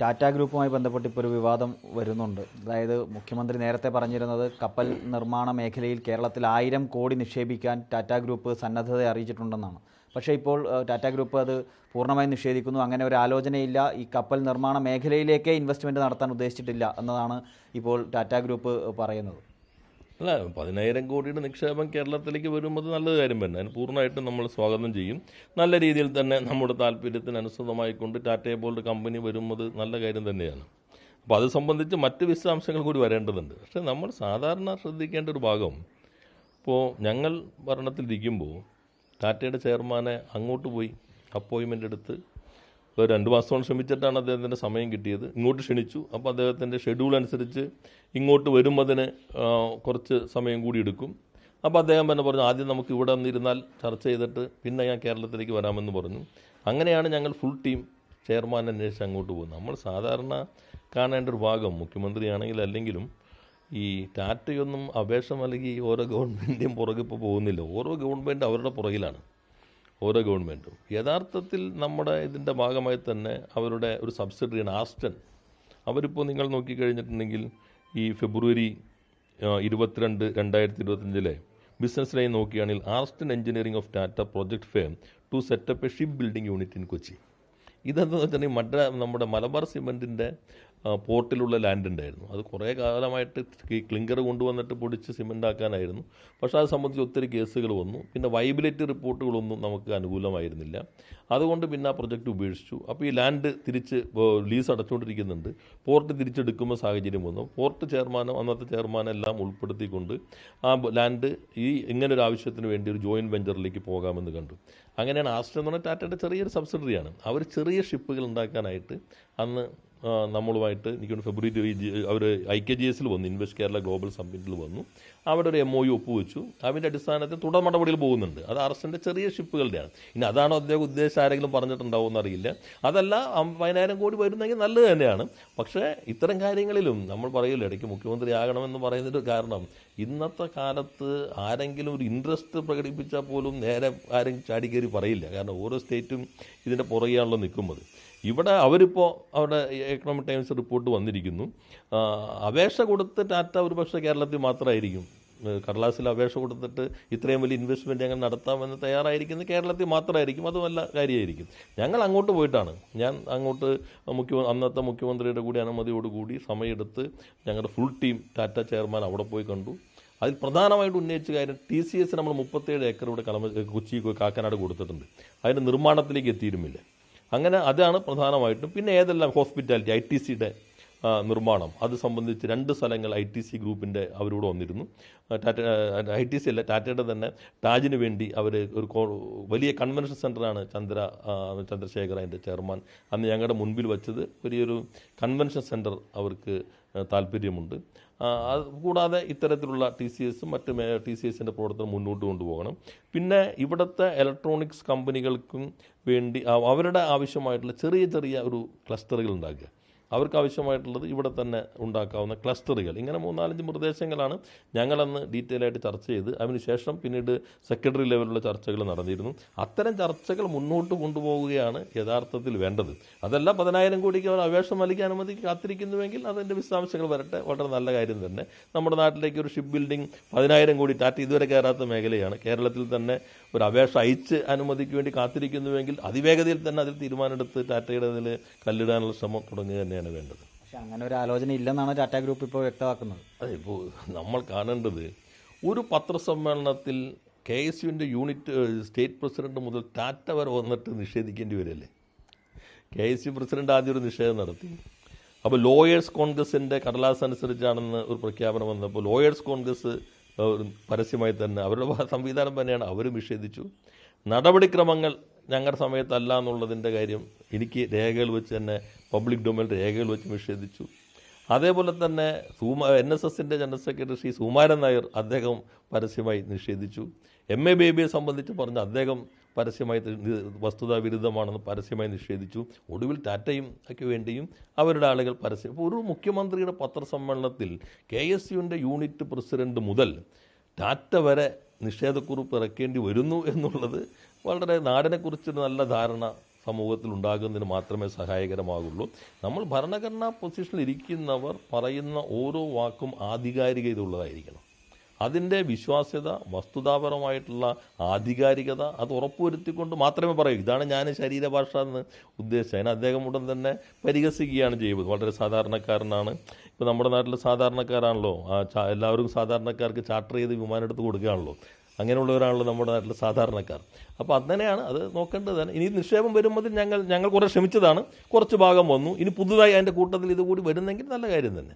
ടാറ്റ ഗ്രൂപ്പുമായി ബന്ധപ്പെട്ട് ഇപ്പോൾ ഒരു വിവാദം വരുന്നുണ്ട്. അതായത് മുഖ്യമന്ത്രി നേരത്തെ പറഞ്ഞിരുന്നത് കപ്പൽ നിർമ്മാണ മേഖലയിൽ കേരളത്തിൽ 1000 കോടി നിക്ഷേപിക്കാൻ ടാറ്റ ഗ്രൂപ്പ് സന്നദ്ധത അറിയിച്ചിട്ടുണ്ടെന്നാണ്. പക്ഷേ ഇപ്പോൾ ടാറ്റ ഗ്രൂപ്പ് അത് പൂർണ്ണമായും നിഷേധിക്കുന്നു. അങ്ങനെ ഒരു ആലോചനയില്ല, ഈ കപ്പൽ നിർമ്മാണ മേഖലയിലേക്ക് ഇൻവെസ്റ്റ്മെൻറ്റ് നടത്താൻ ഉദ്ദേശിച്ചിട്ടില്ല എന്നതാണ് ഇപ്പോൾ ടാറ്റ ഗ്രൂപ്പ് പറയുന്നത്. അല്ല, 10,000 കോടിയുടെ നിക്ഷേപം കേരളത്തിലേക്ക് വരുമ്പോൾ നല്ലൊരു കാര്യം തന്നെ. അതിന് പൂർണ്ണമായിട്ടും നമ്മൾ സ്വാഗതം ചെയ്യും. നല്ല രീതിയിൽ തന്നെ നമ്മുടെ താല്പര്യത്തിന് അനുസൃതമായിക്കൊണ്ട് ടാറ്റയെ പോലൊരു കമ്പനി വരുന്നത് നല്ല കാര്യം തന്നെയാണ്. അപ്പോൾ അത് സംബന്ധിച്ച് മറ്റ് വിശദാംശങ്ങൾ കൂടി വരേണ്ടതുണ്ട്. പക്ഷേ നമ്മൾ സാധാരണ ശ്രദ്ധിക്കേണ്ട ഒരു ഭാഗം, ഇപ്പോൾ ഞങ്ങൾ ഭരണത്തിലിരിക്കുമ്പോൾ ടാറ്റയുടെ ചെയർമാനെ അങ്ങോട്ട് പോയി അപ്പോയിൻമെൻ്റ് എടുത്ത് ഒരു 2 മാസത്തോളം ശ്രമിച്ചിട്ടാണ് അദ്ദേഹത്തിൻ്റെ സമയം കിട്ടിയത്. ഇങ്ങോട്ട് ക്ഷണിച്ചു. അപ്പോൾ അദ്ദേഹത്തിൻ്റെ ഷെഡ്യൂൾ അനുസരിച്ച് ഇങ്ങോട്ട് വരുന്നതിന് കുറച്ച് സമയം കൂടി എടുക്കും. അപ്പോൾ അദ്ദേഹം തന്നെ പറഞ്ഞു, ആദ്യം നമുക്ക് ഇവിടെ വന്നിരുന്നാൽ ചർച്ച ചെയ്തിട്ട് പിന്നെ ഞാൻ കേരളത്തിലേക്ക് വരാമെന്ന് പറഞ്ഞു. അങ്ങനെയാണ് ഞങ്ങൾ ഫുൾ ടീം ചെയർമാൻ അന്വേഷിച്ച് അങ്ങോട്ട് പോകുന്നത്. നമ്മൾ സാധാരണ കാണേണ്ട ഒരു ഭാഗം, മുഖ്യമന്ത്രിയാണെങ്കിലും അല്ലെങ്കിലും ഈ ടാറ്റയൊന്നും അപേക്ഷ നൽകി ഓരോ ഗവൺമെൻറ്റിൻ്റെയും പുറകെ ഇപ്പോൾ പോകുന്നില്ല. ഓരോ ഗവൺമെൻറ് അവരുടെ പുറകിലാണ്. ഓരോ ഗവൺമെൻറ്റും യഥാർത്ഥത്തിൽ നമ്മുടെ ഇതിൻ്റെ ഭാഗമായി തന്നെ അവരുടെ ഒരു സബ്സിഡറിയാണ് ആസ്റ്റൺ. അവരിപ്പോൾ നിങ്ങൾ നോക്കിക്കഴിഞ്ഞിട്ടുണ്ടെങ്കിൽ ഈ ഫെബ്രുവരി 22, 2025 ബിസിനസ് ലൈൻ നോക്കുകയാണെങ്കിൽ Aston engineering of Tata project firm to set up a ship building unit in Kochi. ഇതെന്ന് വെച്ചിട്ടുണ്ടെങ്കിൽ നമ്മുടെ മലബാർ സിമെൻറ്റിൻ്റെ പോർട്ടിലുള്ള ലാൻഡ് ഉണ്ടായിരുന്നു. അത് കുറേ കാലമായിട്ട് ഈ ക്ലിങ്കർ കൊണ്ടുവന്നിട്ട് പൊടിച്ച് സിമെൻ്റ് ആക്കാനായിരുന്നു. പക്ഷേ അത് സംബന്ധിച്ച് ഒത്തിരി കേസുകൾ വന്നു. പിന്നെ വൈബിലിറ്റി റിപ്പോർട്ടുകളൊന്നും നമുക്ക് അനുകൂലമായിരുന്നില്ല. അതുകൊണ്ട് പിന്നെ ആ പ്രൊജക്റ്റ് ഉപേക്ഷിച്ചു. അപ്പോൾ ഈ ലാൻഡ് തിരിച്ച് ലീസ് അടച്ചുകൊണ്ടിരിക്കുന്നുണ്ട്. പോർട്ട് തിരിച്ചെടുക്കുമ്പോൾ സാഹചര്യം വന്നു. പോർട്ട് ചെയർമാനും അന്നത്തെ ചെയർമാനെല്ലാം ഉൾപ്പെടുത്തിക്കൊണ്ട് ആ ലാൻഡ് ഈ ഇങ്ങനൊരു ആവശ്യത്തിന് വേണ്ടി ഒരു ജോയിൻറ്റ് വെഞ്ചറിലേക്ക് പോകാമെന്ന് കണ്ടു. അങ്ങനെയാണ് ആസ്റ്റൺ എന്ന് പറഞ്ഞാൽ ടാറ്റയുടെ ചെറിയൊരു സബ്സിഡറിയാണ്. അവർ ചെറിയ ഷിപ്പുകൾ ഉണ്ടാക്കാനായിട്ട് അന്ന് നമ്മളുമായിട്ട് എനിക്കൊന്ന് ഫെബ്രുവരി അവർ IKGS വന്നു, ഇൻവെസ്റ്റ് കേരള ഗ്ലോബൽ സമ്മിറ്റിൽ വന്നു. അവിടെ ഒരു MOU ഒപ്പുവെച്ചു. അതിൻ്റെ അടിസ്ഥാനത്തിൽ തുടർ നടപടികൾ പോകുന്നുണ്ട്. അത് ആർഎസിൻ്റെ ചെറിയ ഷിപ്പുകളുടെയാണ്. ഇനി അതാണോ അദ്ദേഹം ഉദ്ദേശിച്ച് ആരെങ്കിലും പറഞ്ഞിട്ടുണ്ടാവുമെന്ന് അറിയില്ല. അതല്ല, 10,000 കോടി വരുന്നെങ്കിൽ നല്ലത് തന്നെയാണ്. പക്ഷേ ഇത്തരം കാര്യങ്ങളിലും നമ്മൾ പറയില്ല, ഇടയ്ക്ക് മുഖ്യമന്ത്രി ആകണമെന്ന് പറയുന്നൊരു കാരണം, ഇന്നത്തെ കാലത്ത് ആരെങ്കിലും ഒരു ഇൻട്രസ്റ്റ് പ്രകടിപ്പിച്ചാൽ പോലും നേരെ ആരും ചാടിക്കയറി പറയില്ല. കാരണം ഓരോ സ്റ്റേറ്റും ഇതിൻ്റെ പുറകെയാണല്ലോ നിൽക്കുന്നത്. ഇവിടെ അവരിപ്പോൾ അവരുടെ എക്കണോമിക് ടൈംസ് റിപ്പോർട്ട് വന്നിരിക്കുന്നു. അപേക്ഷ കൊടുത്ത് ടാറ്റ ഒരു പക്ഷേ കേരളത്തിൽ മാത്രമായിരിക്കും. കടലാസിൽ അപേക്ഷ കൊടുത്തിട്ട് ഇത്രയും വലിയ ഇൻവെസ്റ്റ്മെൻറ്റ് ഞങ്ങൾ നടത്താമെന്ന് തയ്യാറായിരിക്കുന്നത് കേരളത്തിൽ മാത്രമായിരിക്കും. അത് നല്ല കാര്യമായിരിക്കും. ഞങ്ങൾ അങ്ങോട്ട് പോയിട്ടാണ്, ഞാൻ അങ്ങോട്ട് അന്നത്തെ മുഖ്യമന്ത്രിയുടെ കൂടി അനുമതിയോടുകൂടി സമയമെടുത്ത് ഞങ്ങളുടെ ഫുൾ ടീം ടാറ്റ ചെയർമാൻ അവിടെ പോയി കണ്ടു. അതിൽ പ്രധാനമായിട്ട് ഉന്നയിച്ച കാര്യം, TCS നമ്മൾ 37 ഏക്കർ ഇവിടെ കൊച്ചി കാക്കനാട് കൊടുത്തിട്ടുണ്ട്. അതിൻ്റെ നിർമ്മാണത്തിലേക്ക് എത്തിയിരുന്നില്ല. അങ്ങനെ അതാണ് പ്രധാനമായിട്ടും. പിന്നെ ഏതെല്ലാം ഹോസ്പിറ്റാലിറ്റി ITCയുടെ നിർമ്മാണം, അത് സംബന്ധിച്ച് 2 സ്ഥലങ്ങൾ ITC ഗ്രൂപ്പിൻ്റെ അവരോട് വന്നിരുന്നു. ITC അല്ല, ടാറ്റയുടെ തന്നെ താജിന് വേണ്ടി അവർ ഒരു വലിയ കൺവെൻഷൻ സെൻ്ററാണ് ചന്ദ്രശേഖർ അതിൻ്റെ ചെയർമാൻ അന്ന് ഞങ്ങളുടെ മുൻപിൽ വച്ചത്. വലിയൊരു കൺവെൻഷൻ സെൻറ്റർ അവർക്ക് താല്പര്യമുണ്ട്. കൂടാതെ ഇത്തരത്തിലുള്ള TCSും മറ്റ് TCSൻ്റെ പ്രവർത്തനം മുന്നോട്ട് കൊണ്ടുപോകണം. പിന്നെ ഇവിടുത്തെ ഇലക്ട്രോണിക്സ് കമ്പനികൾക്കും വേണ്ടി അവരുടെ ആവശ്യമായിട്ടുള്ള ചെറിയ ചെറിയ ഒരു ക്ലസ്റ്ററുകൾ ഉണ്ടാക്കുക. അവർക്ക് ആവശ്യമായിട്ടുള്ളത് ഇവിടെ തന്നെ ഉണ്ടാക്കാവുന്ന ക്ലസ്റ്ററുകൾ. ഇങ്ങനെ 3-4 നിർദ്ദേശങ്ങളാണ് ഞങ്ങളന്ന് ഡീറ്റെയിൽ ആയിട്ട് ചർച്ച ചെയ്ത് അതിനുശേഷം പിന്നീട് സെക്രട്ടറി ലെവലിലുള്ള ചർച്ചകൾ നടന്നിരുന്നു. അത്തരം ചർച്ചകൾ മുന്നോട്ട് കൊണ്ടുപോവുകയാണ് യഥാർത്ഥത്തിൽ വേണ്ടത്. അതല്ല 10,000 കോടിക്ക് അവർ അപേക്ഷ നൽകി അനുമതി കാത്തിരിക്കുന്നുവെങ്കിൽ അതിൻ്റെ വിശദാംശങ്ങൾ വരട്ടെ, വളരെ നല്ല കാര്യം തന്നെ. നമ്മുടെ നാട്ടിലേക്ക് ഒരു ഷിപ്പ് ബിൽഡിംഗ് 10,000 കോടി ടാറ്റ ഇതുവരെ കയറാത്ത മേഖലയാണ്. കേരളത്തിൽ തന്നെ ഒരു അപേക്ഷ അയച്ച് അനുമതിക്ക് വേണ്ടി കാത്തിരിക്കുന്നുവെങ്കിൽ അതിവേഗതയിൽ തന്നെ അതിൽ തീരുമാനമെടുത്ത് ടാറ്റയുടെ അതിൽ കല്ലിടാനുള്ള ശ്രമം തുടങ്ങുക തന്നെയാണ് വേണ്ടത്. പക്ഷേ അങ്ങനെ ഒരു ആലോചന ഇല്ലെന്നാണ് ടാറ്റ ഗ്രൂപ്പ് ഇപ്പോൾ വ്യക്തമാക്കുന്നത്. അതെ, ഇപ്പോൾ നമ്മൾ കാണേണ്ടത്, ഒരു പത്രസമ്മേളനത്തിൽ KSUവിൻ്റെ യൂണിറ്റ് സ്റ്റേറ്റ് പ്രസിഡന്റ് മുതൽ ടാറ്റ വരെ വന്നിട്ട് നിഷേധിക്കേണ്ടി വരില്ലേ? KSU പ്രസിഡന്റ് ആദ്യം ഒരു നിഷേധം നടത്തി. അപ്പോൾ ലോയേഴ്സ് കോൺഗ്രസിൻ്റെ കടലാസ് അനുസരിച്ചാണെന്ന് ഒരു പ്രഖ്യാപനം വന്നപ്പോൾ ലോയേഴ്സ് കോൺഗ്രസ് പരസ്യമായി തന്നെ അവരുടെ സംവിധാനം തന്നെയാണ്, അവർ നിഷേധിച്ചു. നടപടിക്രമങ്ങൾ ഞങ്ങളുടെ സമയത്തല്ല എന്നുള്ളതിൻ്റെ കാര്യം എനിക്ക് രേഖകൾ വെച്ച് തന്നെ പബ്ലിക് ഡൊമൈൻ രേഖകൾ വെച്ച് നിഷേധിച്ചു. അതേപോലെ തന്നെ NSSൻ്റെ ജനറൽ സെക്രട്ടറി ശ്രീ സുകുമാരൻ നായർ, അദ്ദേഹം പരസ്യമായി നിഷേധിച്ചു. MA ബേബിയെ സംബന്ധിച്ച് പറഞ്ഞ് അദ്ദേഹം പരസ്യമായി വസ്തുതാ വിരുദ്ധമാണെന്ന് പരസ്യമായി നിഷേധിച്ചു. ഒടുവിൽ ടാറ്റയും ഒക്കെ വേണ്ടിയും അവരുടെ ആളുകൾ പരസ്യം. ഇപ്പോൾ ഒരു മുഖ്യമന്ത്രിയുടെ പത്രസമ്മേളനത്തിൽ KSUവിൻ്റെ യൂണിറ്റ് പ്രസിഡന്റ് മുതൽ ടാറ്റ വരെ നിഷേധക്കുറിപ്പ് ഇറക്കേണ്ടി വരുന്നു എന്നുള്ളത് വളരെ നാടിനെക്കുറിച്ചൊരു നല്ല ധാരണ സമൂഹത്തിൽ ഉണ്ടാകുന്നതിന് മാത്രമേ സഹായകരമാകുള്ളൂ. നമ്മൾ ഭരണഘടനാ പൊസിഷനിൽ ഇരിക്കുന്നവർ പറയുന്ന ഓരോ വാക്കും ആധികാരികതയുള്ളതായിരിക്കണം. അതിൻ്റെ വിശ്വാസ്യത, വസ്തുതാപരമായിട്ടുള്ള ആധികാരികത അത് ഉറപ്പുവരുത്തിക്കൊണ്ട് മാത്രമേ പറയൂ. ഇതാണ് ഞാൻ ശരീരഭാഷ എന്ന് ഉദ്ദേശിച്ചത്. അതിന് അദ്ദേഹം ഉടൻ തന്നെ പരിഹസിക്കുകയാണ് ചെയ്യുന്നത്. വളരെ സാധാരണക്കാരനാണ്. ഇപ്പോൾ നമ്മുടെ നാട്ടിൽ സാധാരണക്കാരാണല്ലോ, എല്ലാവർക്കും സാധാരണക്കാർക്ക് ചാർട്ടർ ചെയ്ത് വിമാനം എടുത്ത് കൊടുക്കുകയാണല്ലോ. അങ്ങനെയുള്ളവരാണല്ലോ നമ്മുടെ നാട്ടിൽ സാധാരണക്കാർ. അപ്പോൾ അങ്ങനെയാണ് അത് നോക്കേണ്ടത് തന്നെ. ഇനി നിക്ഷേപം വരുമ്പോൾ ഞങ്ങൾ കുറേ ശ്രമിച്ചതാണ്, കുറച്ച് ഭാഗം വന്നു. ഇനി പുതുതായി അതിൻ്റെ കൂട്ടത്തിൽ ഇതുകൂടി വരുന്നെങ്കിൽ നല്ല കാര്യം തന്നെ.